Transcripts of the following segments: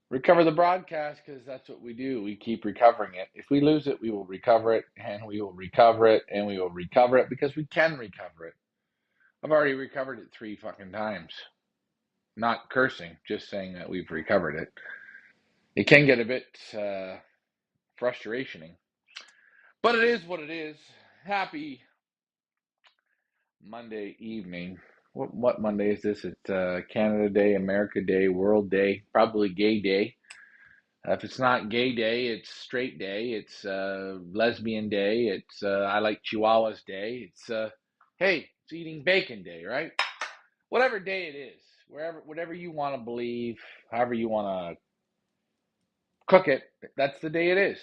recover the broadcast because that's what we do. We keep recovering it. If we lose it, we will recover it, and we will recover it, and we will recover it because we can recover it. I've already recovered it 3 fucking times. Not cursing, just saying that we've recovered it. It can get a bit frustrating, but it is what it is. Happy Monday evening. What Monday is this? It's Canada Day, America Day, World Day, probably Gay Day. If it's not Gay Day, it's Straight Day. It's Lesbian Day. It's I like Chihuahuas Day. It's hey, it's Eating Bacon Day, right? Whatever day it is, whatever you want to believe, however you want to cook it, that's the day it is.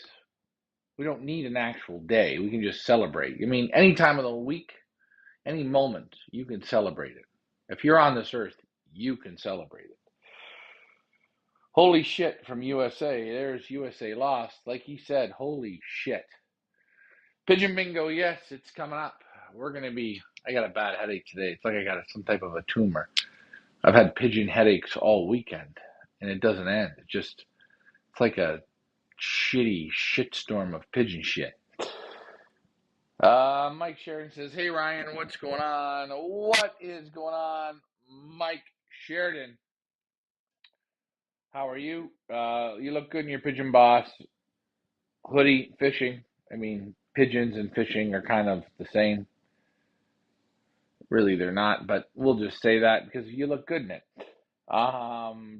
We don't need an actual day. We can just celebrate. I mean, any time of the week, any moment, you can celebrate it. If you're on this earth, you can celebrate it. Holy shit from USA. There's USA Lost. Like he said, holy shit. Pigeon bingo, yes, it's coming up. I got a bad headache today. It's like I got some type of a tumor. I've had pigeon headaches all weekend, and it doesn't end. It's like a shitty shitstorm of pigeon shit. Mike Sheridan says, hey Ryan, what's going on? What is going on, Mike Sheridan? How are you? You look good in your Pigeon Boss hoodie. Fishing. I mean, pigeons and fishing are kind of the same. Really, they're not, but we'll just say that because you look good in it.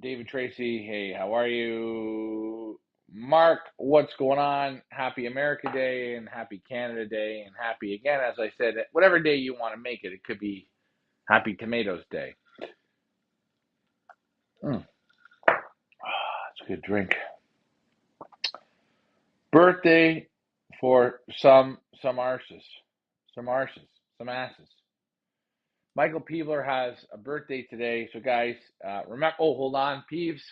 David Tracy, hey, how are you? Mark, what's going on? Happy America Day and happy Canada Day and happy again, as I said, whatever day you want to make it. It could be Happy Tomatoes Day. That's a good drink. Birthday for some arses. Some arses. Some asses. Michael Peebler has a birthday today. So, guys, remember. Oh, hold on. Peeves.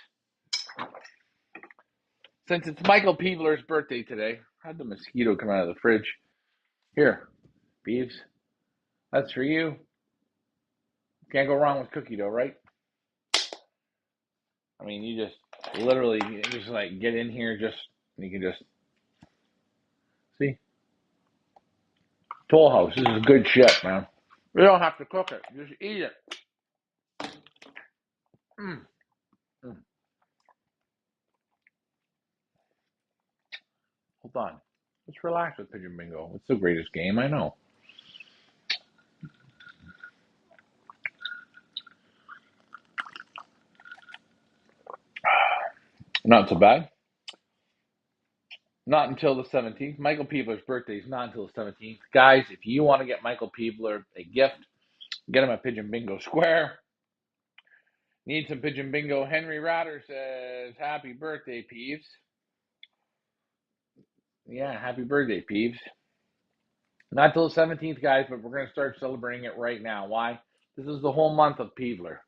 Since it's Michael Peebler's birthday today, I had the mosquito come out of the fridge. Here, Peeves. That's for you. Can't go wrong with cookie dough, right? I mean, you just literally just like get in here, you can just see. Toll House. This is good shit, man. You don't have to cook it. Just eat it. Mm. Mm. Hold on. Let's relax with Pigeon Bingo. It's the greatest game I know. Not so bad. Not until the 17th. Michael Peebler's birthday is not until the 17th. Guys, if you want to get Michael Peebler a gift, get him a Pigeon Bingo Square. Need some Pigeon Bingo. Henry Ratter says, happy birthday, Peeves. Yeah, happy birthday, Peeves. Not till the 17th, guys, but we're going to start celebrating it right now. Why? This is the whole month of Peebler.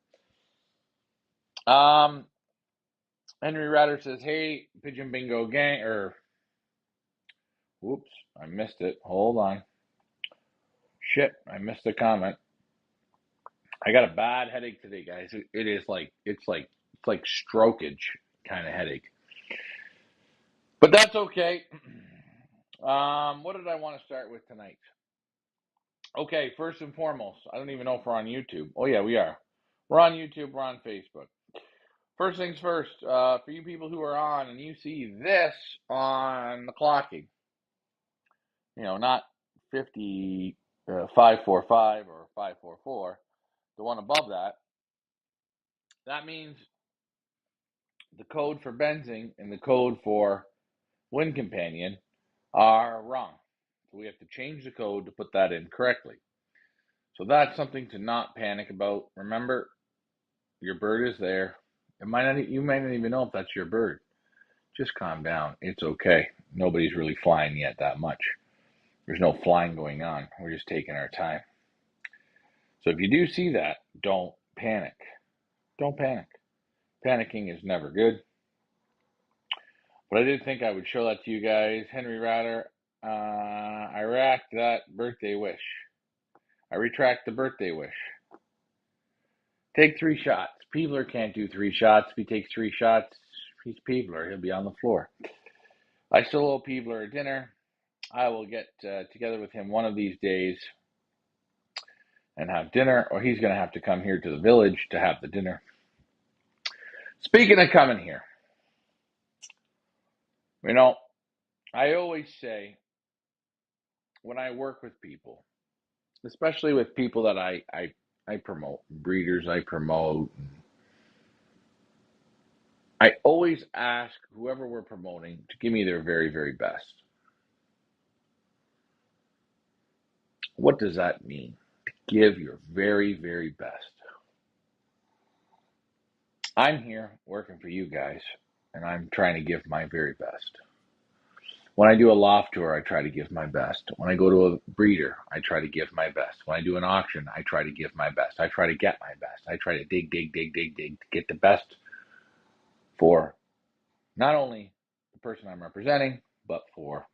Henry Ratter says, hey, Pigeon Bingo gang, whoops, I missed it. Hold on. Shit, I missed the comment. I got a bad headache today, guys. It's like strokeage kind of headache. But that's okay. What did I want to start with tonight? Okay, first and foremost, I don't even know if we're on YouTube. Oh yeah, we are. We're on YouTube, we're on Facebook. First things first, for you people who are on and you see this on the clocking, not 545 or 544, the one above that, that means the code for Benzing and the code for Wind Companion are wrong. So we have to change the code to put that in correctly. So that's something to not panic about. Remember, your bird is there. You might not even know if that's your bird. Just calm down. It's okay. Nobody's really flying yet that much. There's no flying going on. We're just taking our time. So if you do see that, don't panic. Don't panic. Panicking is never good. But I did think I would show that to you guys. Henry Ratter, I retract that birthday wish. I retract the birthday wish. Take 3 shots. Peebler can't do 3 shots. If he takes 3 shots, He's Peebler. He'll be on the floor. I still owe Peebler a dinner. I will get together with him one of these days and have dinner, or he's going to have to come here to the village to have the dinner. Speaking of coming here, you know, I always say when I work with people, especially with people that I promote, breeders I promote, I always ask whoever we're promoting to give me their very, very best. What does that mean? To give your very, very best. I'm here working for you guys, and I'm trying to give my very best. When I do a loft tour, I try to give my best. When I go to a breeder, I try to give my best. When I do an auction, I try to give my best. I try to get my best. I try to dig to get the best for not only the person I'm representing, but for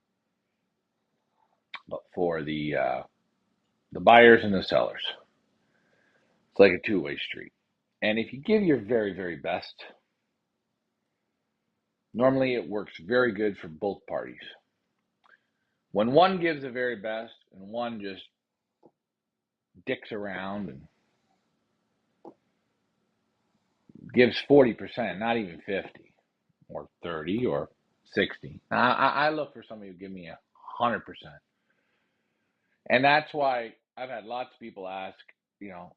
the buyers and the sellers. It's like a two-way street. And if you give your very, very best, normally it works very good for both parties. When one gives the very best and one just dicks around and gives 40%, not even 50 or 30 or 60. I look for somebody who give me 100%. And that's why I've had lots of people ask,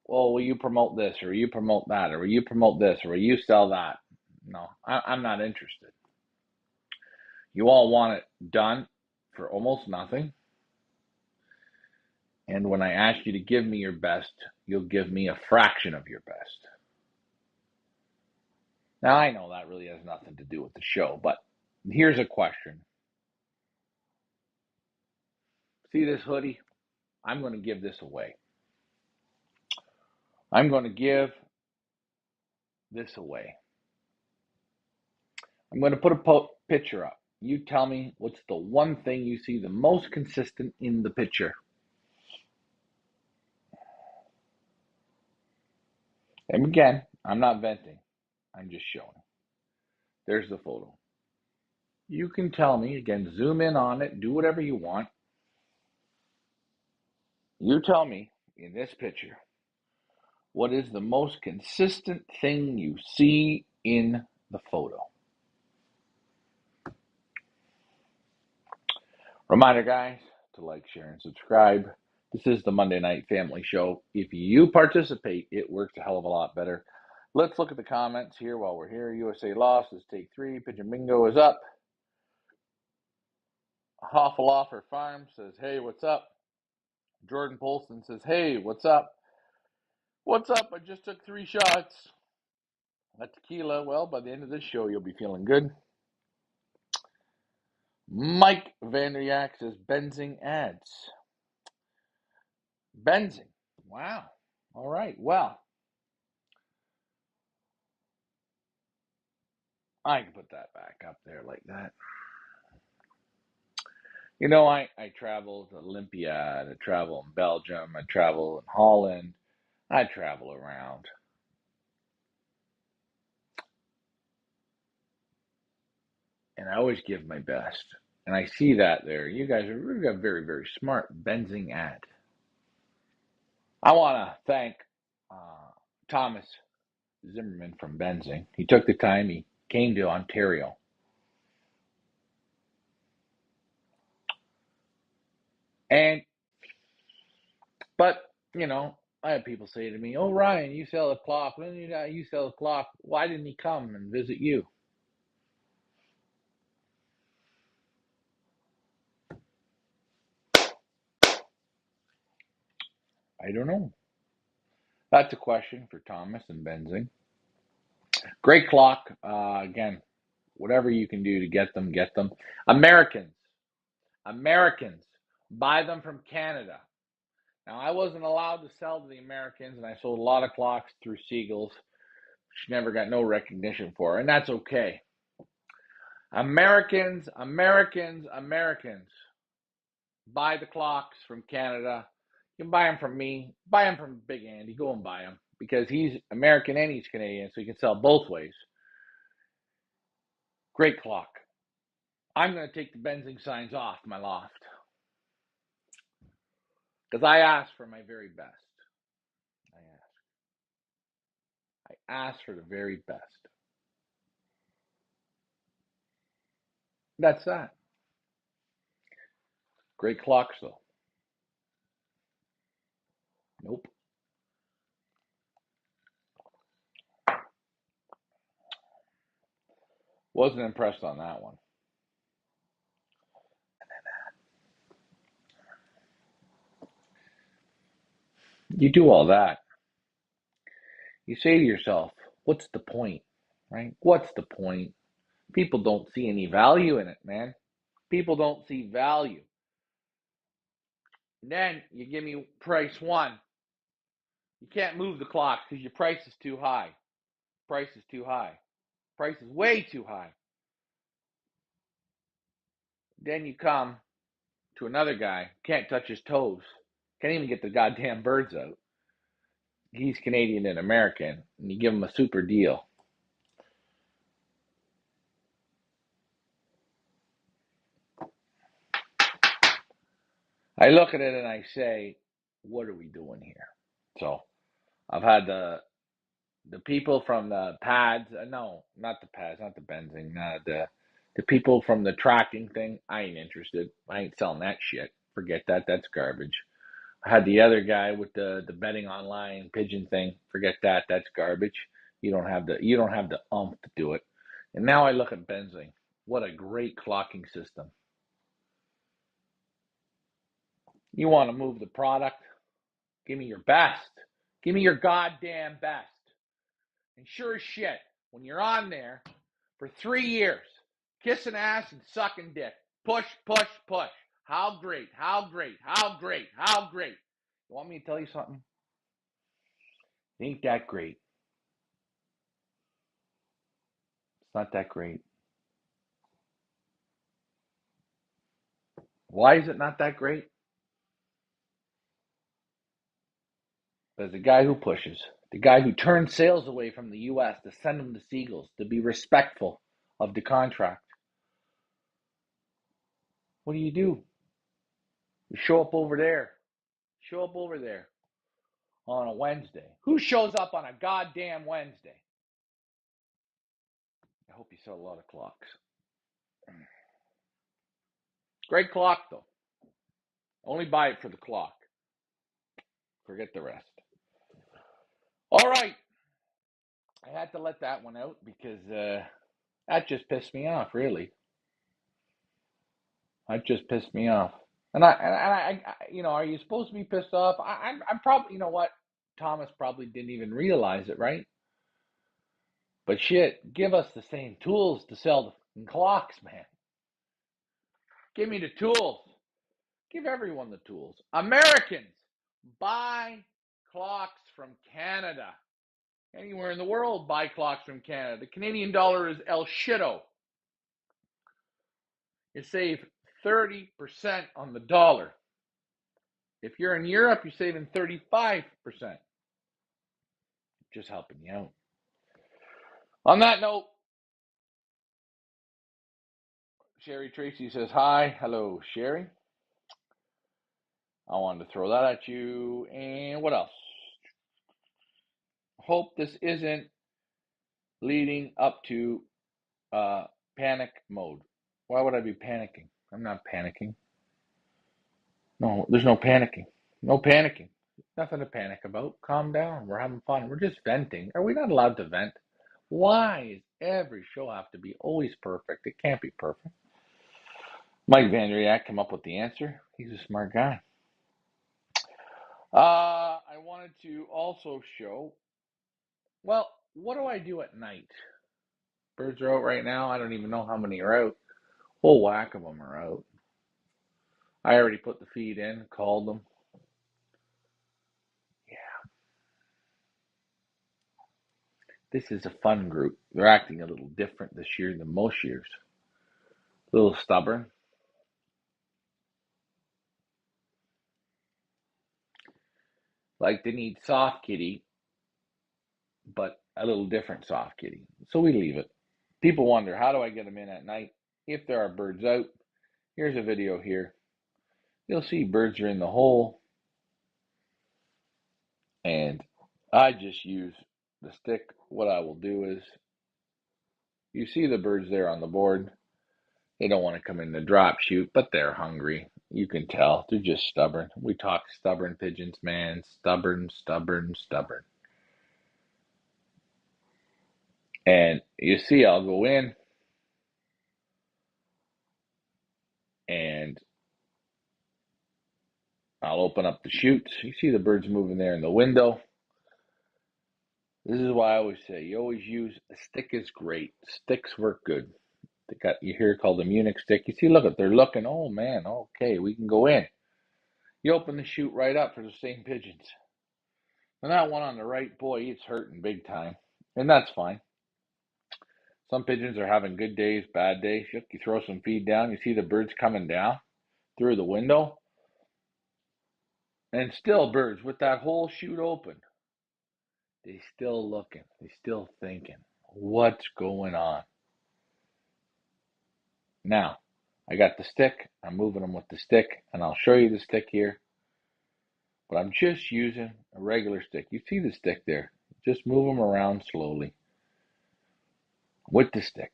well, will you promote this or will you promote that or will you promote this or will you sell that? No, I'm not interested. You all want it done for almost nothing. And when I ask you to give me your best, you'll give me a fraction of your best. Now, I know that really has nothing to do with the show, but here's a question. See this hoodie? I'm going to give this away. I'm going to give this away. I'm going to put a picture up. You tell me what's the one thing you see the most consistent in the picture. And again, I'm not venting. I'm just showing. There's the photo. You can tell me, again, zoom in on it, do whatever you want. You tell me in this picture, what is the most consistent thing you see in the photo? Reminder, guys, to like, share, and subscribe. This is the Monday Night Family Show. If you participate, it works a hell of a lot better. Let's look at the comments here while we're here. USA Lost is take 3. Pigeon Bingo is up. Hoffaloffer Farm says, hey, what's up? Jordan Polston says, hey, what's up? What's up? I just took 3 shots. That tequila, well, by the end of this show, you'll be feeling good. Mike Vanderyak says, Benzing ads. Benzing. Wow. All right. Well, I can put that back up there like that. I travel to Olympiad, I travel in Belgium, I travel in Holland, I travel around. And I always give my best. And I see that there. You guys are really very, very smart. Benzing ad. I want to thank Thomas Zimmerman from Benzing. He took the time, he came to Ontario. But, I have people say to me, oh, Ryan, you sell a clock. When you sell a clock, why didn't he come and visit you? I don't know. That's a question for Thomas and Benzing. Great clock. Again, whatever you can do to get them, get them. Americans, buy them from Canada. Now, I wasn't allowed to sell to the Americans, and I sold a lot of clocks through Seagulls, which never got no recognition for, and that's okay. Americans, buy the clocks from Canada. You can buy them from me. Buy them from Big Andy. Go and buy them because he's American and he's Canadian, so he can sell both ways. Great clock. I'm going to take the Benzing signs off my loft because I asked for my very best. I asked for the very best. That's that. Great clocks, though. Nope. Wasn't impressed on that one. You do all that. You say to yourself, what's the point? Right? What's the point? People don't see any value in it, man. People don't see value. And then you give me price one. You can't move the clock because your price is too high. Price is too high. Price is way too high. Then you come to another guy, can't touch his toes, can't even get the goddamn birds out. He's Canadian and American, and you give him a super deal. I look at it and I say, what are we doing here? So I've had the people from the pads, no, not the pads, not the Benzing, the people from the tracking thing. I ain't interested. I ain't selling that shit. Forget that. That's garbage. I had the other guy with the betting online pigeon thing. Forget that. That's garbage. You don't have the umph to do it. And now I look at Benzing. What a great clocking system. You want to move the product? Give me your best. Give me your goddamn best. And sure as shit, when you're on there for 3 years, kissing ass and sucking dick, push, push, push. How great, how great, how great, how great. You want me to tell you something? It ain't that great. It's not that great. Why is it not that great? Because the guy who pushes, the guy who turns sales away from the U.S. to send them to Seagulls, to be respectful of the contract. What do? You show up over there. Show up over there on a Wednesday. Who shows up on a goddamn Wednesday? I hope you sell a lot of clocks. Great clock, though. Only buy it for the clock. Forget the rest. All right. I had to let that one out because that just pissed me off, really. That just pissed me off. And are you supposed to be pissed off? I'm probably, you know what? Thomas probably didn't even realize it, right? But shit, give us the same tools to sell the clocks, man. Give me the tools. Give everyone the tools. Americans, buy clocks from Canada. Anywhere in the world, buy clocks from Canada. The Canadian dollar is El Shitto. You save 30% on the dollar. If you're in Europe, you're saving 35%. Just helping you out. On that note, Sherry Tracy says, hi. Hello, Sherry. I wanted to throw that at you. And what else? Hope this isn't leading up to panic mode. Why would I be panicking? I'm not panicking. No, there's no panicking. No panicking. Nothing to panic about. Calm down. We're having fun. We're just venting. Are we not allowed to vent? Why does every show have to be always perfect? It can't be perfect. Mike Vandriak came up with the answer. He's a smart guy. I wanted to also show, well, what do I do at night? Birds are out right now. I don't even know how many are out. Whole whack of them are out. I already put the feed in, called them. Yeah, this is a fun group. They're acting a little different this year than most years. A little stubborn. Like they need soft kitty, but a little different soft kitty. So we leave it. People wonder, how do I get them in at night? If there are birds out, here's a video here. You'll see birds are in the hole, and I just use the stick. What I will do is, you see the birds there on the board. They don't want to come in the drop chute, but they're hungry. You can tell. They're just stubborn. We talk stubborn pigeons, man. Stubborn, stubborn, stubborn. And you see, I'll go in and I'll open up the chutes. You see the birds moving there in the window. This is why I always say, you always use a stick is great. Sticks work good. They got you here called the Munich stick. You see, look at they're looking. Oh man, okay, we can go in. You open the chute right up for the same pigeons. And that one on the right, boy, it's hurting big time. And that's fine. Some pigeons are having good days, bad days. You throw some feed down, you see the birds coming down through the window. And still birds with that whole chute open. They still looking. They still thinking. What's going on? Now, I got the stick. I'm moving them with the stick. And I'll show you the stick here. But I'm just using a regular stick. You see the stick there. Just move them around slowly with the stick.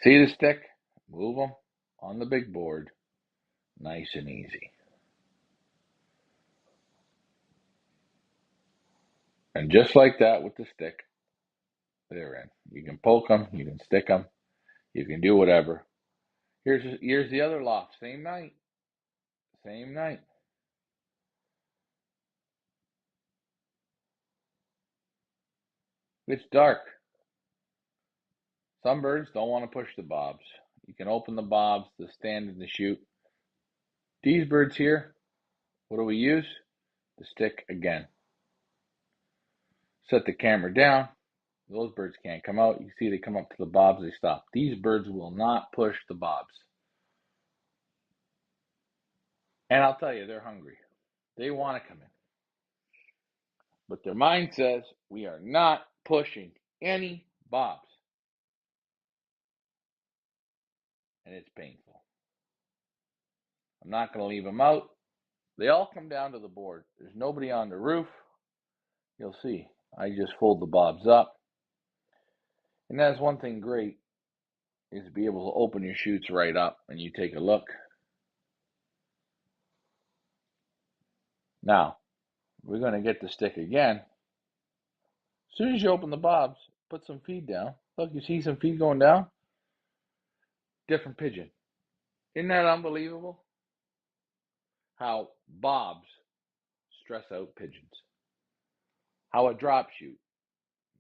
See the stick? Move them on the big board. Nice and easy. And just like that with the stick, they're in. You can poke them. You can stick them. You can do whatever. Here's the other loft. Same night. Same night. It's dark. Some birds don't want to push the bobs. You can open the bobs, the stand and the chute. These birds here, what do we use? The stick again. Set the camera down. Those birds can't come out. You see they come up to the bobs, they stop. These birds will not push the bobs. And I'll tell you, they're hungry. They want to come in. But their mind says, we are not pushing any bobs. And it's painful. I'm not going to leave them out. They all come down to the board. There's nobody on the roof. You'll see. I just fold the bobs up. And that's one thing great, is to be able to open your chutes right up and you take a look. Now, we're going to get the stick again. As soon as you open the bobs, put some feed down. Look, you see some feed going down? Different pigeon. Isn't that unbelievable? How bobs stress out pigeons. How a drop chute,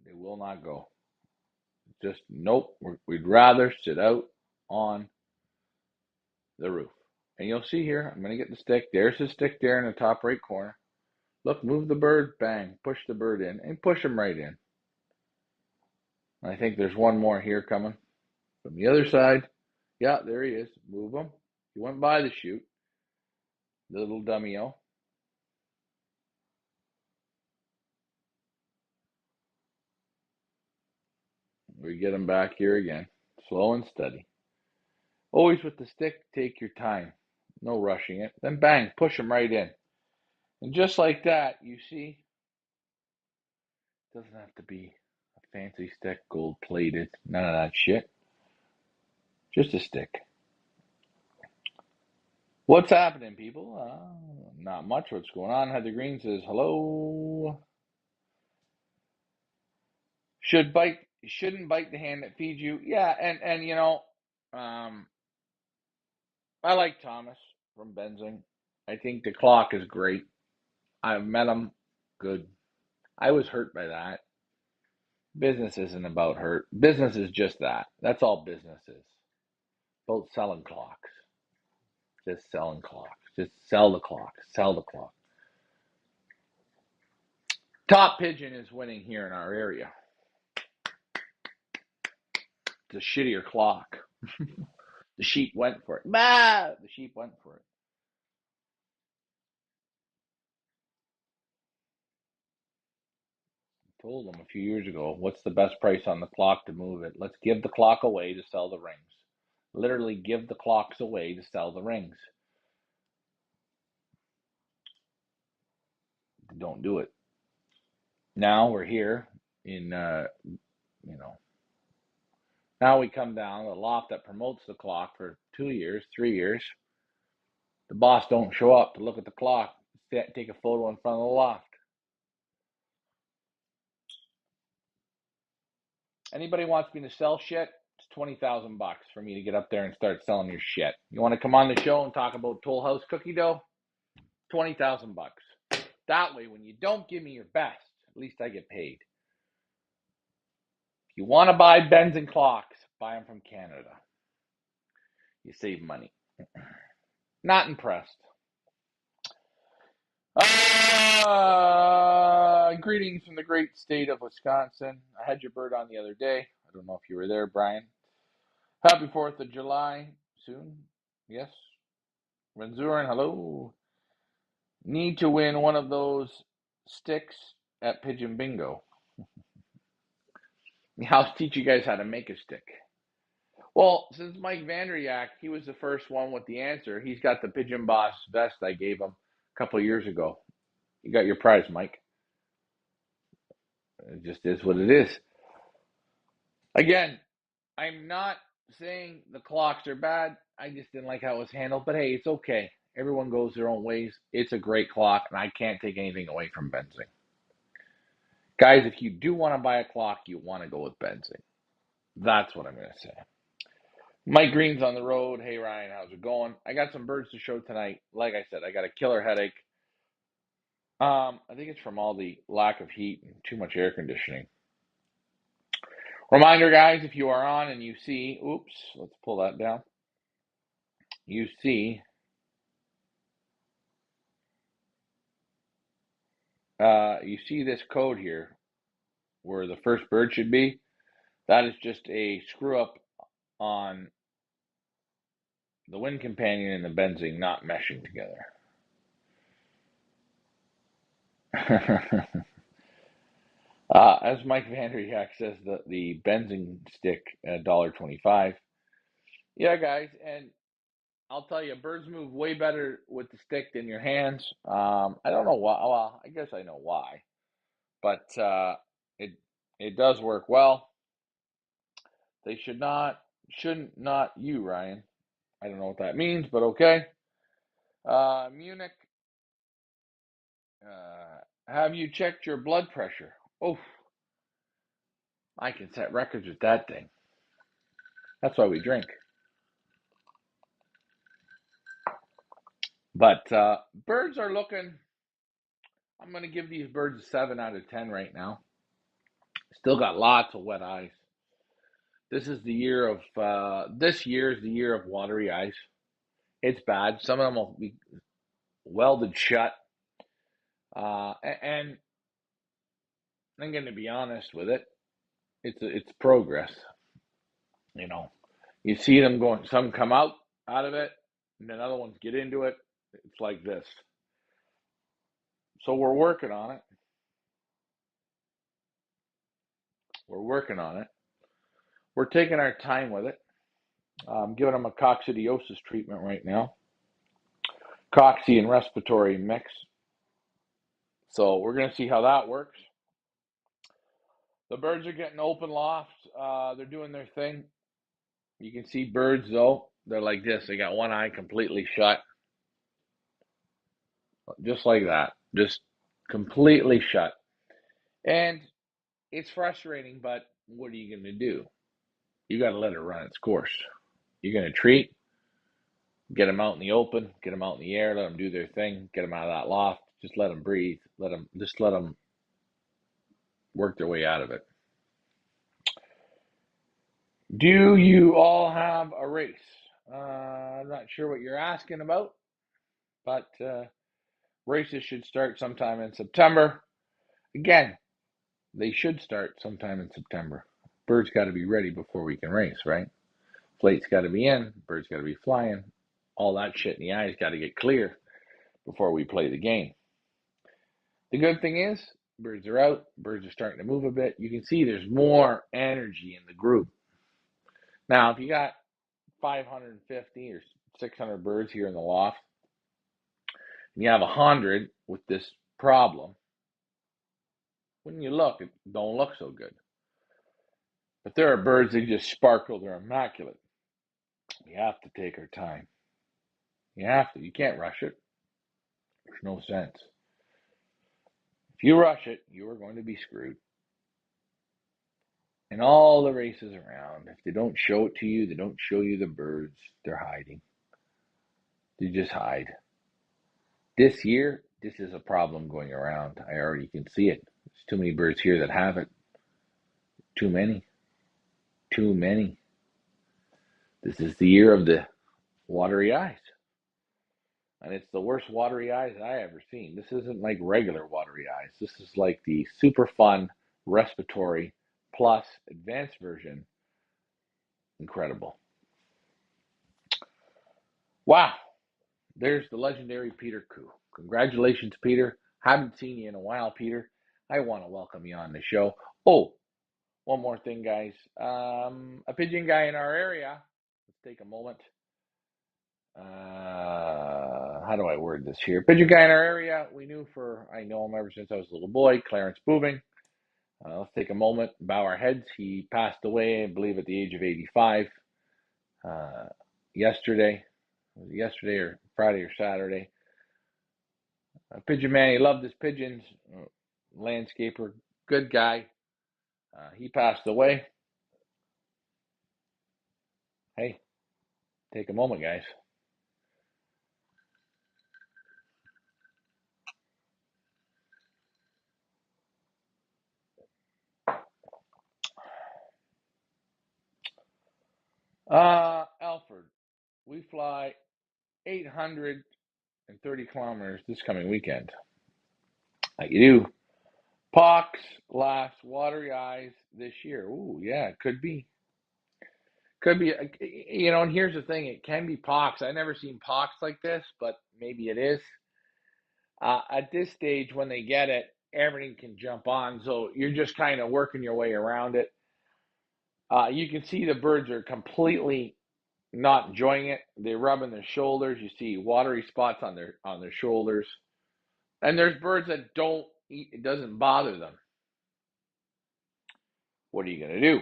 they will not go. Just nope, we'd rather sit out on the roof. And you'll see here, I'm going to get the stick. There's the stick there in the top right corner. Look, move the bird, bang, push the bird in, and push him right in. I think there's one more here coming from the other side. Yeah, there he is. Move him. He went by the chute. The little dummy-o. We get him back here again. Slow and steady. Always with the stick, take your time. No rushing it. Then bang, push him right in. And just like that, you see, it doesn't have to be a fancy stick, gold plated, none of that shit. Just a stick. What's happening, people? Not much. What's going on? Heather Green says, hello. Shouldn't bite the hand that feeds you. Yeah, and you know, um, I like Thomas from Benzing. I think the clock is great. I've met him. Good. I was hurt by that. Business isn't about hurt. Business is just that. That's all business is. About selling clocks. Just selling clocks. Just sell the clock. Sell the clock. Top pigeon is winning here in our area. It's a shittier clock. The sheep went for it. Bah! The sheep went for it. Told them a few years ago, what's the best price on the clock to move it? Let's give the clock away to sell the rings. Literally give the clocks away to sell the rings. Don't do it. Now we're here in, now we come down, the Loft that promotes the clock for 2 years, 3 years. The boss don't show up to look at the clock, take a photo in front of the Loft. Anybody wants me to sell shit? It's $20,000 for me to get up there and start selling your shit. You want to come on the show and talk about Toll House cookie dough? $20,000. That way, when you don't give me your best, at least I get paid. If you want to buy Benzing clocks, buy them from Canada. You save money. Not impressed. Greetings from the great state of Wisconsin. I had your bird on the other day. I don't know if you were there, Brian. Happy 4th of July. Soon. Yes. Renzurin, hello. Need to win one of those sticks at Pigeon Bingo. I'll teach you guys how to make a stick. Well, since Mike Vandriak, he was the first one with the answer. He's got the Pigeon Boss vest I gave him a couple of years ago. You got your prize, Mike. It just is what it is. Again, I'm not saying the clocks are bad. I just didn't like how it was handled. But hey, it's okay. Everyone goes their own ways. It's a great clock, and I can't take anything away from Benzing. Guys, if you do want to buy a clock, you want to go with Benzing. That's what I'm going to say. Mike Green's on the road. Hey, Ryan, how's it going? I got some birds to show tonight. Like I said, I got a killer headache. I think it's from all the lack of heat and too much air conditioning. Reminder, guys, if you are on and you see, oops, let's pull that down. You see this code here where the first bird should be. That is just a screw up on the wind companion and the benzing not meshing together. As Mike Vandriak says, the benzing stick $1.25. Yeah, guys, and I'll tell you, birds move way better with the stick than your hands. I don't know why. Well, I guess I know why, but it does work well. They shouldn't not you, Ryan. I don't know what that means, but okay. Munich, have you checked your blood pressure? Oh, I can set records with that thing. That's why we drink. But birds are looking. I'm going to give these birds a 7 out of 10 right now. Still got lots of wet eyes. This is the year of. This year is the year of watery eyes. It's bad. Some of them will be welded shut. And I'm going to be honest with it. It's progress. You know, you see them going. Some come out of it, and then other ones get into it. It's like this. So we're working on it. We're working on it. We're taking our time with it. I'm giving them a coccidiosis treatment right now. Coxy and respiratory mix. So we're going to see how that works. The birds are getting open loft. They're doing their thing. You can see birds, though. They're like this. They got one eye completely shut. Just like that. Just completely shut. And it's frustrating, but what are you going to do? You got to let it run its course. You're going to treat, get them out in the open, get them out in the air, let them do their thing, get them out of that loft. Just let them breathe. Let them work their way out of it. Do you all have a race? I'm not sure what you're asking about, but races should start sometime in September. Again, they should start sometime in September. Birds got to be ready before we can race, right? Flate's got to be in, birds got to be flying. All that shit in the eyes got to get clear before we play the game. The good thing is, Birds are out. Birds are starting to move a bit. You can see there's more energy in the group. Now, if you got 550 or 600 birds here in the loft, and you have 100 with this problem, when you look, it don't look so good. But there are birds that just sparkle. They're immaculate. We have to take our time. You have to. You can't rush it. There's no sense. If you rush it, you are going to be screwed. And all the races around, if they don't show it to you, they don't show you the birds, they're hiding. They just hide. This year, this is a problem going around. I already can see it. There's too many birds here that have it. Too many. Too many. This is the year of the watery eyes. And it's the worst watery eyes I ever seen. This isn't like regular watery eyes. This is like the super fun respiratory plus advanced version. Incredible. Wow. There's the legendary Peter Koo. Congratulations, Peter. Haven't seen you in a while, Peter. I want to welcome you on the show. Oh, one more thing, guys. A pigeon guy in our area. Let's take a moment. How do I word this here? Pigeon guy in our area. I know him ever since I was a little boy. Clarence Booving. Let's take a moment, bow our heads. He passed away, I believe, at the age of 85. Yesterday. Was it yesterday or Friday or Saturday? Pigeon man, he loved his pigeons. Landscaper, good guy. He passed away. Hey, take a moment, guys. Alfred, we fly 830 kilometers this coming weekend. How you do? Pox, laughs, watery eyes this year. Ooh, yeah, it could be. Could be, and here's the thing. It can be pox. I never seen pox like this, but maybe it is. At this stage, when they get it, everything can jump on. So you're just kind of working your way around it. You can see the birds are completely not enjoying it. They're rubbing their shoulders. You see watery spots on their shoulders. And there's birds that don't eat. It doesn't bother them. What are you gonna do?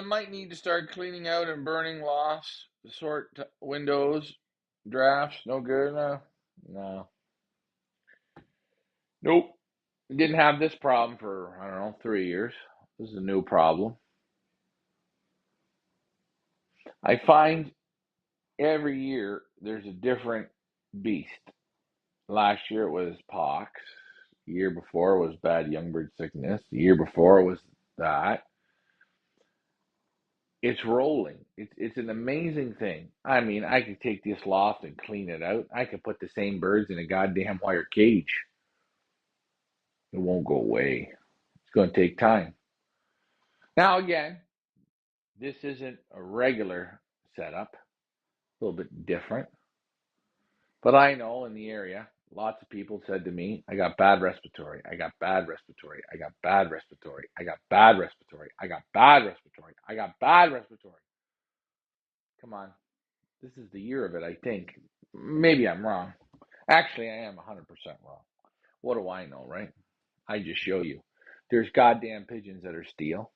Might need to start cleaning out and burning lofts, sort windows, drafts. No good. No. Nope. Didn't have this problem for, I don't know, 3 years. This is a new problem. I find every year there's a different beast. Last year it was pox. The year before it was bad young bird sickness. The year before it was that. It's rolling. It's an amazing thing. I mean, I could take this loft and clean it out. I could put the same birds in a goddamn wire cage. It won't go away. It's going to take time. Now again, this isn't a regular setup. A little bit different. But I know in the area, lots of people said to me, I got bad respiratory. I got bad respiratory. I got bad respiratory. I got bad respiratory. I got bad respiratory. I got bad respiratory. Come on. This is the year of it, I think. Maybe I'm wrong. Actually, I am 100% wrong. What do I know, right? I just show you. There's goddamn pigeons that are steel.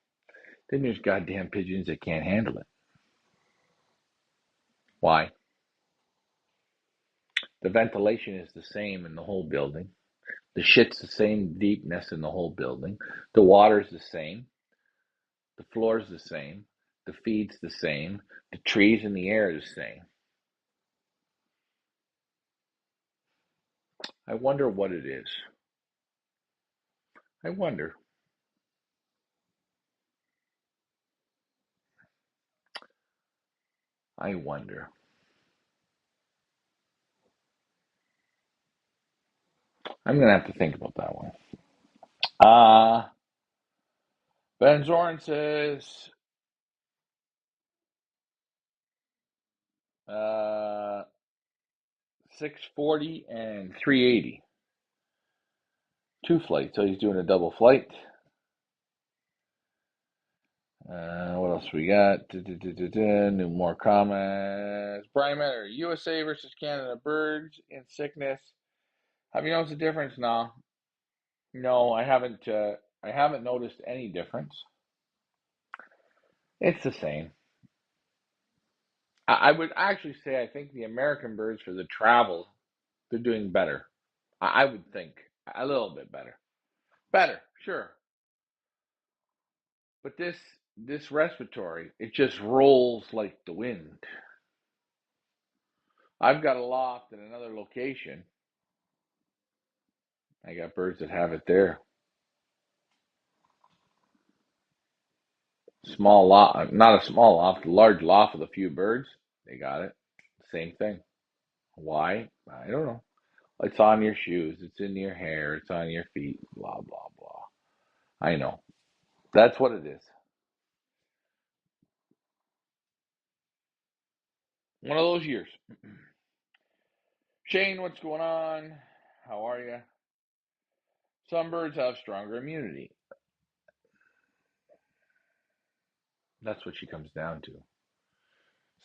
Then there's goddamn pigeons that can't handle it. Why? The ventilation is the same in the whole building. The shit's the same deepness in the whole building. The water's the same. The floor's the same. The feed's the same. The trees in the air are the same. I wonder what it is. I wonder. I wonder. I'm going to have to think about that one. Ben Zoran says, 640 and 380. Two flights, so he's doing a double flight. What else we got? New more comments. Brian Metter, USA versus Canada, birds in sickness. Have you noticed a difference? No, I haven't. I haven't noticed any difference. It's the same. I would actually say I think the American birds for the travel, they're doing better. I would think a little bit better. Better, sure. But this respiratory, it just rolls like the wind. I've got a loft in another location. I got birds that have it there. Small loft, not a small loft, a large loft with a few birds. They got it. Same thing. Why? I don't know. It's on your shoes. It's in your hair. It's on your feet. Blah, blah, blah. I know. That's what it is. One of those years. Shane, what's going on? How are you? Some birds have stronger immunity. That's what she comes down to.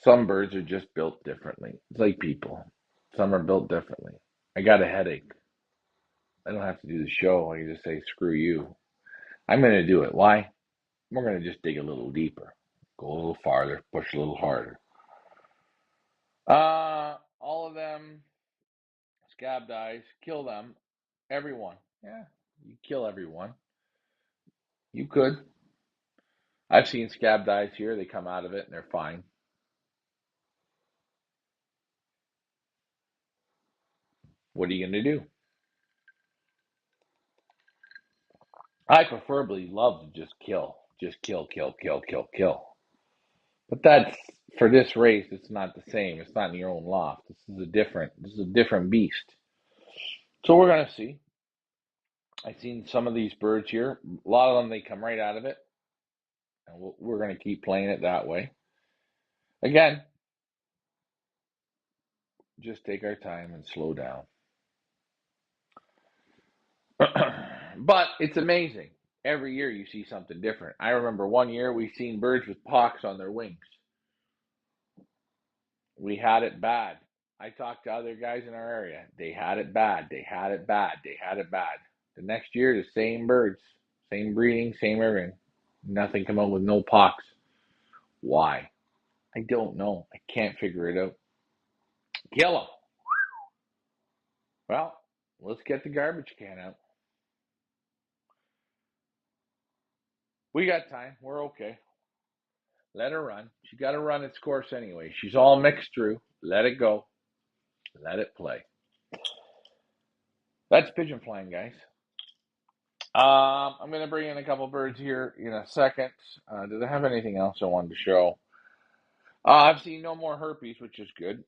Some birds are just built differently. It's like people. Some are built differently. I got a headache. I don't have to do the show. I can just say, screw you. I'm going to do it. Why? We're going to just dig a little deeper, go a little farther, push a little harder. All of them, scab dies, kill them. Everyone. Yeah, you kill everyone. You could. I've seen scab dies here. They come out of it and they're fine. What are you going to do? I preferably love to just kill. Just kill, kill, kill, kill, kill. But that's for this race. It's not the same. It's not in your own loft. This is a different beast. So we're gonna see. I've seen some of these birds here. A lot of them they come right out of it, and we're gonna keep playing it that way. Again, just take our time and slow down. But it's amazing. Every year you see something different. I remember one year we seen birds with pox on their wings. We had it bad. I talked to other guys in our area. They had it bad. They had it bad. They had it bad. The next year, the same birds, same breeding, same everything. Nothing come out with no pox. Why? I don't know. I can't figure it out. Kill them. Well, let's get the garbage can out. We got time. We're okay. Let her run. She got to run its course anyway. She's all mixed through. Let it go. Let it play. That's pigeon flying, guys. I'm going to bring in a couple birds here in a second. Did I have anything else I wanted to show? I've seen no more herpes, which is good.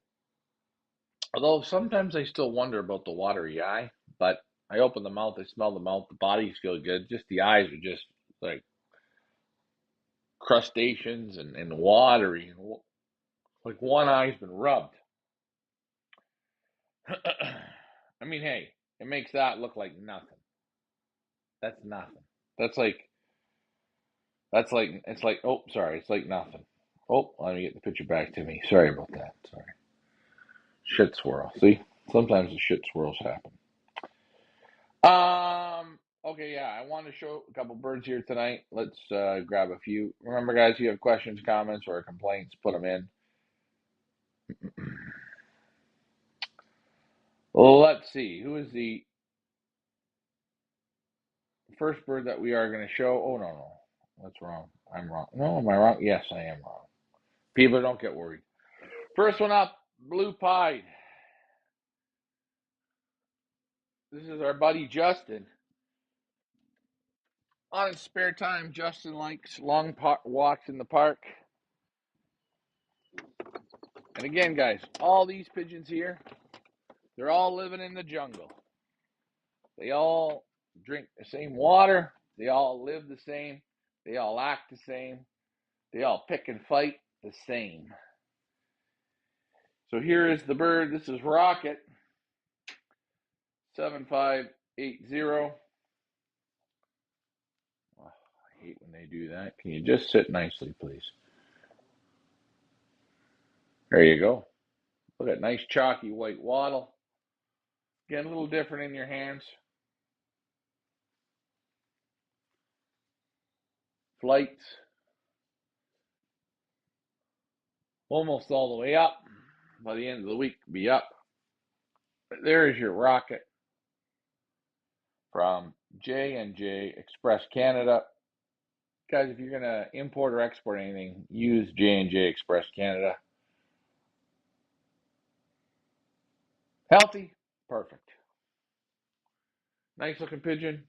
Although sometimes I still wonder about the watery eye. But I open the mouth, I smell the mouth, the bodies feel good. Just the eyes are just like crustaceans and watery. Like one eye's been rubbed. I mean, hey, it makes that look like nothing. That's nothing. That's like it's like, oh, sorry, it's like nothing. Oh, let me get the picture back to me. Sorry about that. Sorry. Shit swirl. See? Sometimes the shit swirls happen. Okay, yeah, I want to show a couple birds here tonight. Let's grab a few. Remember, guys, if you have questions, comments, or complaints, put them in. Let's see. Who is the first bird that we are going to show? Oh, no. That's wrong. I'm wrong. No, am I wrong? Yes, I am wrong. People, don't get worried. First one up, blue pied. This is our buddy Justin. On his spare time, Justin likes long walks in the park. And again, guys, all these pigeons here, they're all living in the jungle. They all drink the same water. They all live the same. They all act the same. They all pick and fight the same. So here is the bird. This is Rocket 7580. Oh, I hate when they do that. Can you just sit nicely, please? There you go. Look at nice chalky white wattle. Again, a little different in your hands. Flights almost all the way up. By the end of the week, be up. There is your Rocket from J&J Express Canada. Guys, if you're going to import or export anything, use J&J Express Canada. Healthy, perfect. Nice looking pigeon,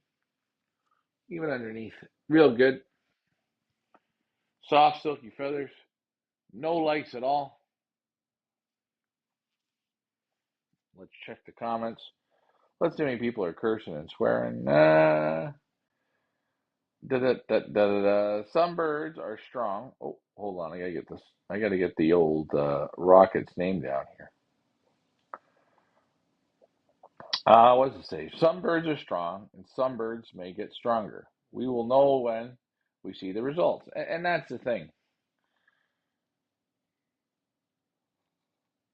even underneath. Real good. Soft, silky feathers. No lice at all. Let's check the comments. Let's see how many people are cursing and swearing. Some birds are strong. Oh, hold on. I gotta get this. I gotta get the old Rocket's name down here. What does it say? Some birds are strong, and some birds may get stronger. We will know when we see the results, and that's the thing.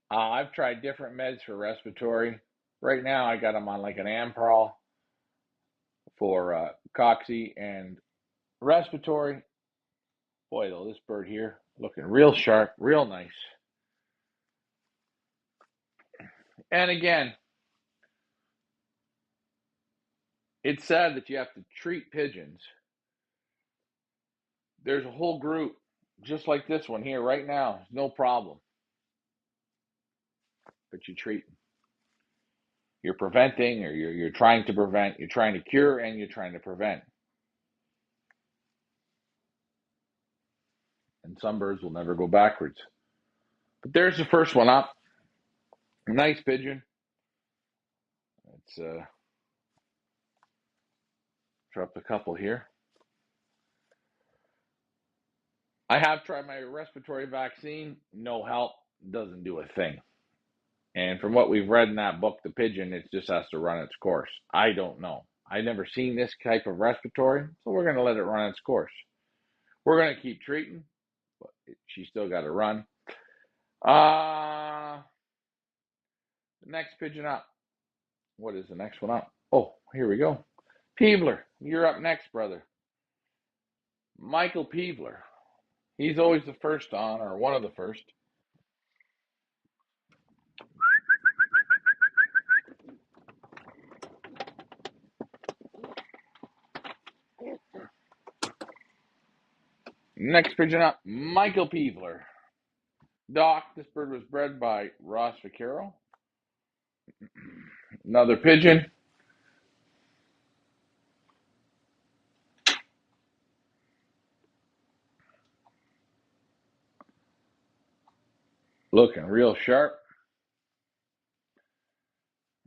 I've tried different meds for respiratory. Right now, I got them on like an Amprol for Coxy and respiratory. Boy, though, this bird here looking real sharp, real nice. And again, it's sad that you have to treat pigeons. There's a whole group just like this one here right now, no problem. But you treat them. You're preventing, or you're trying to prevent, you're trying to cure, and you're trying to prevent. And some birds will never go backwards. But there's the first one up. Nice pigeon. Let's drop a couple here. I have tried my respiratory vaccine. No help. Doesn't do a thing. And from what we've read in that book, the pigeon, it just has to run its course. I don't know. I've never seen this type of respiratory, so we're going to let it run its course. We're going to keep treating, but she's still got to run. The next pigeon up. What is the next one up? Oh, here we go. Peevler, you're up next, brother. Michael Peevler. He's always the first on, or one of the first. Next pigeon up, Michael Peevler. Doc, this bird was bred by Ross Vaquero. Another pigeon. Looking real sharp.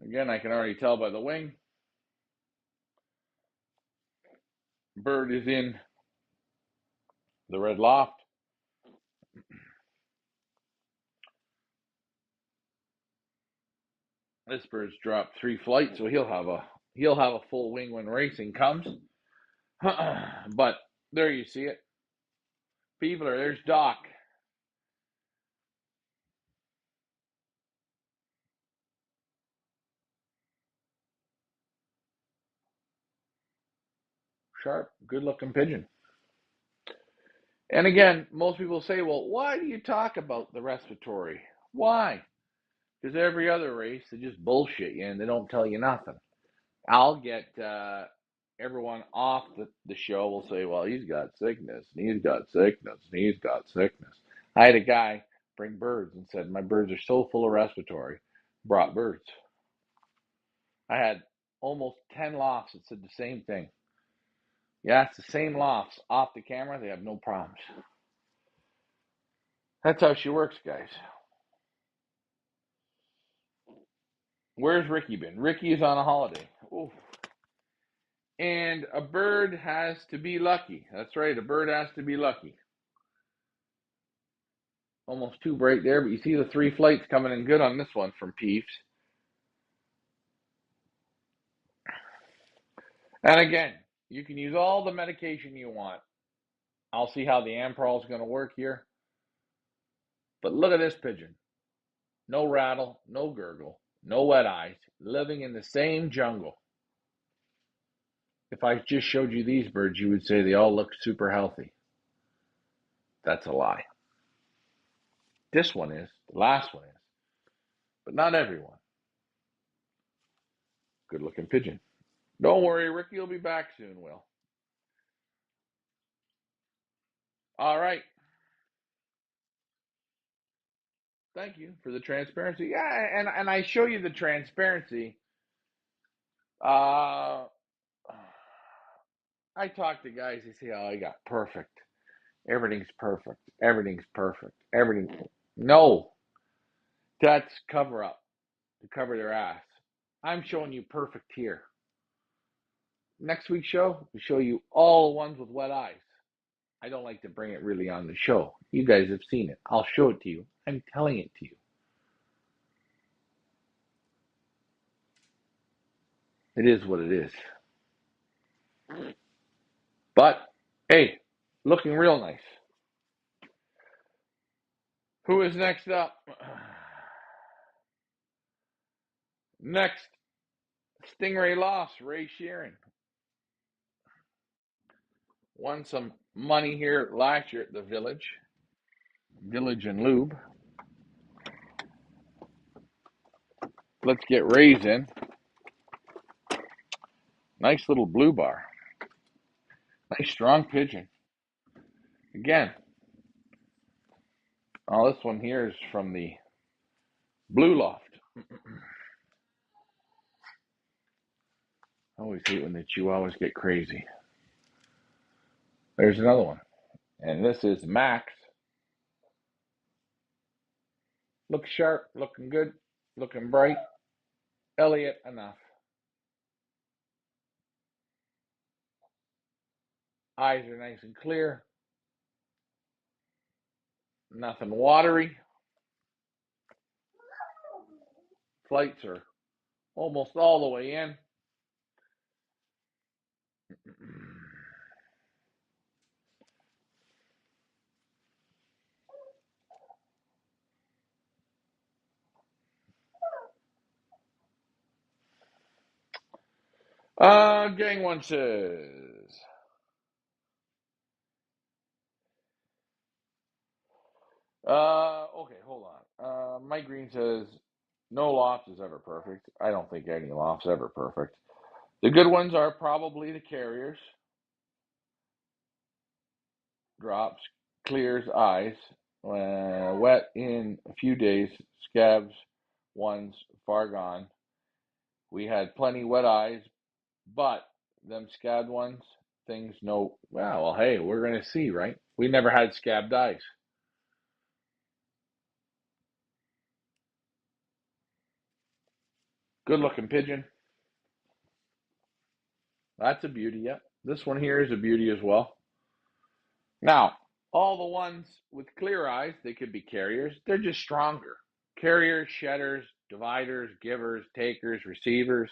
Again, I can already tell by the wing. Bird is in the red loft. This bird's dropped 3 flights, so he'll have a full wing when racing comes. But there you see it. Peevler, there's Doc. Sharp, good looking pigeon. And again, most people say, well, why do you talk about the respiratory? Why? Because every other race, they just bullshit you and they don't tell you nothing. I'll get everyone off the show will say, well, he's got sickness, and he's got sickness, and he's got sickness. I had a guy bring birds and said, my birds are so full of respiratory, brought birds. I had almost 10 lofts that said the same thing. Yeah, it's the same lofts. Off the camera, they have no problems. That's how she works, guys. Where's Ricky been? Ricky is on a holiday. Ooh. And a bird has to be lucky. That's right, a bird has to be lucky. Almost too bright there, but you see the 3 flights coming in good on this one from Peeves. And again, you can use all the medication you want. I'll see how the Amprol is going to work here. But look at this pigeon. No rattle, no gurgle, no wet eyes, living in the same jungle. If I just showed you these birds, you would say they all look super healthy. That's a lie. This one is, the last one is, but not everyone. Good looking pigeon. Don't worry, Ricky will be back soon, Will. All right. Thank you for the transparency. Yeah, and I show you the transparency. Uh, I talk to guys, they say, oh, I got perfect. Everything's perfect. Everything's perfect. Everything. No, that's cover up to cover their ass. I'm showing you perfect here. Next week's show, we show you all the ones with wet eyes. I don't like to bring it really on the show. You guys have seen it. I'll show it to you. I'm telling it to you. It is what it is. But, hey, looking real nice. Who is next up? Next, Stingray Lofts, Ray Sheeran. Won some money here last year at the Village and Lube. Let's get Ray's in. Nice little blue bar. Nice strong pigeon. Again, this one here is from the Blue Loft. I always hate when the Chihuahuas get crazy. There's another one. And this is Max. Looks sharp, looking good, looking bright. Elliot, enough. Eyes are nice and clear. Nothing watery. Flights are almost all the way in. Gang one says, okay, hold on. Mike Green says, no loft is ever perfect. I don't think any loft's ever perfect. The good ones are probably the carriers. Drops, clears eyes. Wet in a few days, scabs, ones far gone. We had plenty wet eyes, but them scabbed ones, things no, well, hey, we're going to see, right? We never had scabbed eyes. Good looking pigeon. That's a beauty, yeah. This one here is a beauty as well. Now, all the ones with clear eyes, they could be carriers. They're just stronger. Carriers, shedders, dividers, givers, takers, receivers.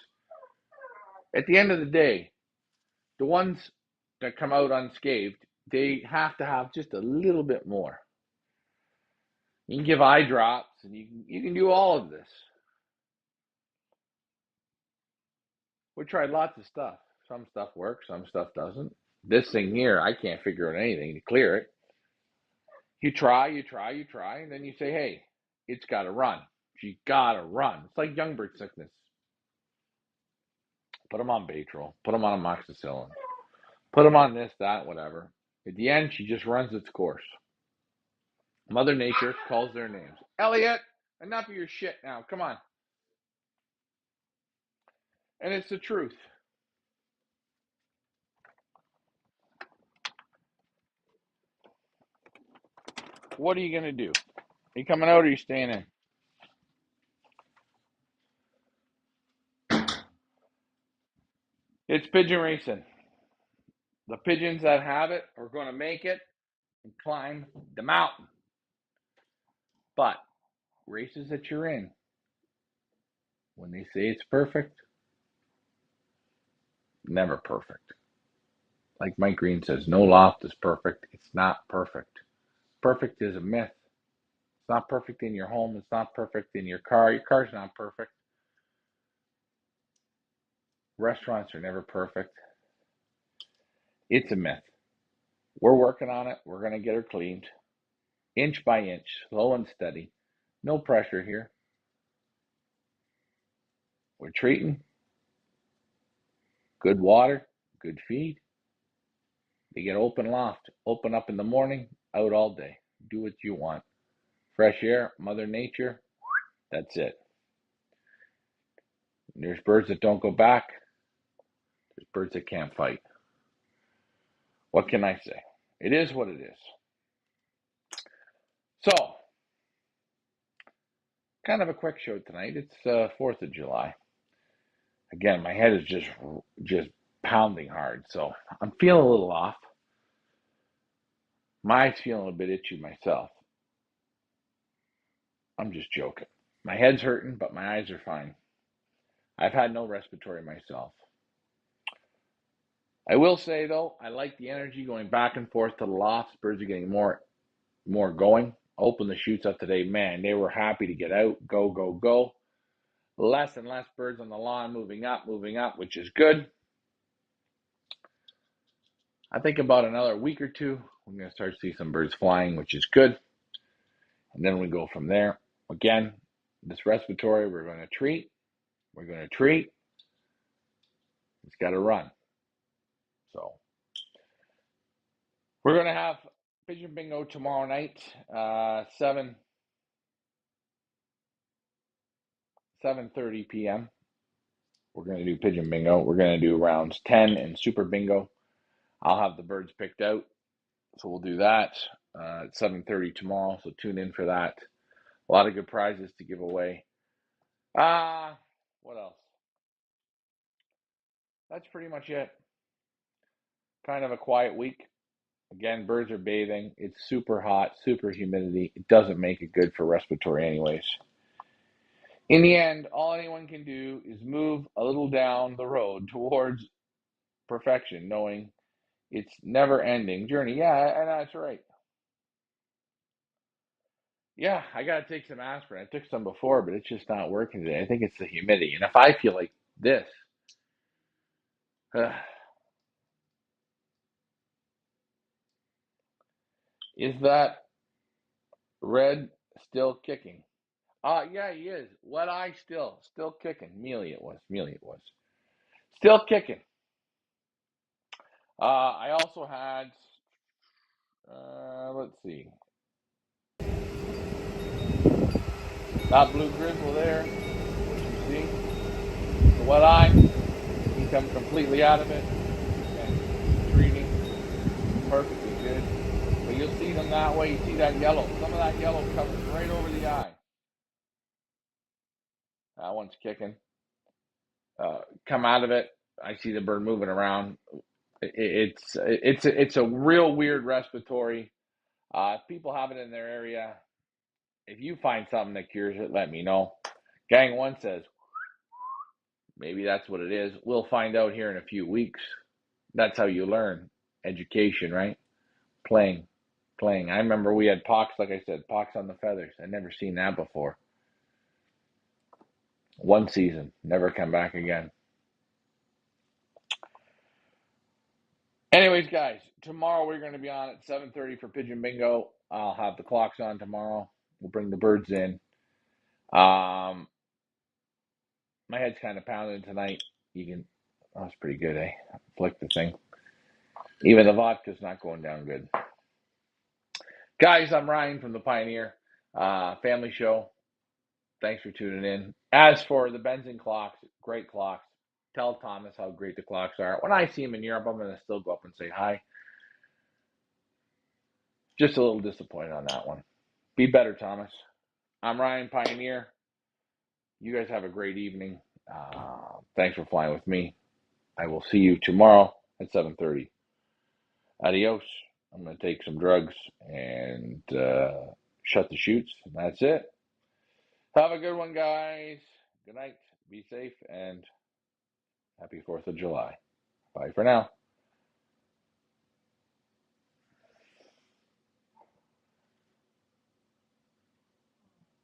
At the end of the day, the ones that come out unscathed, they have to have just a little bit more. You can give eye drops, and you can do all of this. We tried lots of stuff. Some stuff works, some stuff doesn't. This thing here, I can't figure out anything to clear it. You try, and then you say, hey, it's got to run. You got to run. It's like young bird sickness. Put them on Batrol. Put them on amoxicillin. Put them on this, that, whatever. At the end, she just runs its course. Mother Nature calls their names. Elliot, enough of your shit now. Come on. And it's the truth. What are you going to do? Are you coming out or are you staying in? It's pigeon racing. The pigeons that have it are going to make it and climb the mountain. But races that you're in, when they say it's perfect, never perfect. Like Mike Green says, no loft is perfect. It's not perfect. Perfect is a myth. It's not perfect in your home. It's not perfect in your car. Your car's not perfect. Restaurants are never perfect. It's a myth. We're working on it. We're going to get her cleaned inch by inch, slow and steady. No pressure here. We're treating. Good water, good feed. They get open loft. Open up in the morning, out all day. Do what you want. Fresh air, Mother Nature. That's it. There's birds that don't go back. There's birds that can't fight. What can I say? It is what it is. So, kind of a quick show tonight. It's 4th of July. Again, my head is just pounding hard, so I'm feeling a little off. My eyes feeling a bit itchy myself. I'm just joking. My head's hurting, but my eyes are fine. I've had no respiratory myself. I will say though, I like the energy going back and forth to the lofts. Birds are getting more going. Open the chutes up today, man. They were happy to get out, go, go, go. Less and less birds on the lawn moving up, which is good. I think about another week or two, we're going to start to see some birds flying, which is good. And then we go from there. Again, this respiratory, we're going to treat. It's got to run. So we're going to have pigeon bingo tomorrow night, 7:30 p.m. We're going to do pigeon bingo. We're going to do rounds 10 and super bingo. I'll have the birds picked out, so we'll do that at 7:30 tomorrow. So tune in for that. A lot of good prizes to give away. What else? That's pretty much it. Kind of a quiet week. Again, birds are bathing. It's super hot, super humidity. It doesn't make it good for respiratory anyways. In the end, all anyone can do is move a little down the road towards perfection, knowing it's never-ending journey. Yeah, and that's right. Yeah, I got to take some aspirin. I took some before, but it's just not working today. I think it's the humidity. And if I feel like this, is that red still kicking? Yeah, he is. What eye still kicking. Mealy it was. Still kicking. I also had, let's see, that blue grizzle there, which you see, the wet eye, he come completely out of it, and treating perfectly good. But you'll see them that way. You see that yellow. Some of that yellow covers right over the eye. That one's kicking. Come out of it. I see the bird moving around. It's a real weird respiratory. If people have it in their area, if you find something that cures it, let me know. Gang one says maybe that's what it is. We'll find out here in a few weeks. That's how you learn. Education, right? Playing. I remember we had pox, like I said, pox on the feathers. I'd never seen that before. One season, never come back again. Anyways, guys, tomorrow we're going to be on at 7:30 for Pigeon Bingo. I'll have the clocks on tomorrow. We'll bring the birds in. My head's kind of pounding tonight. That's pretty good, eh? Flick the thing. Even the vodka's not going down good. Guys, I'm Ryan from the Pioneer Family Show. Thanks for tuning in. As for the Benzing clocks, great clocks. Tell Thomas how great the clocks are. When I see him in Europe, I'm going to still go up and say hi. Just a little disappointed on that one. Be better, Thomas. I'm Ryan, Pioneer. You guys have a great evening. Thanks for flying with me. I will see you tomorrow at 7:30. Adios. I'm going to take some drugs and shut the chutes, and that's it. Have a good one, guys. Good night. Be safe and happy 4th of July. Bye for now.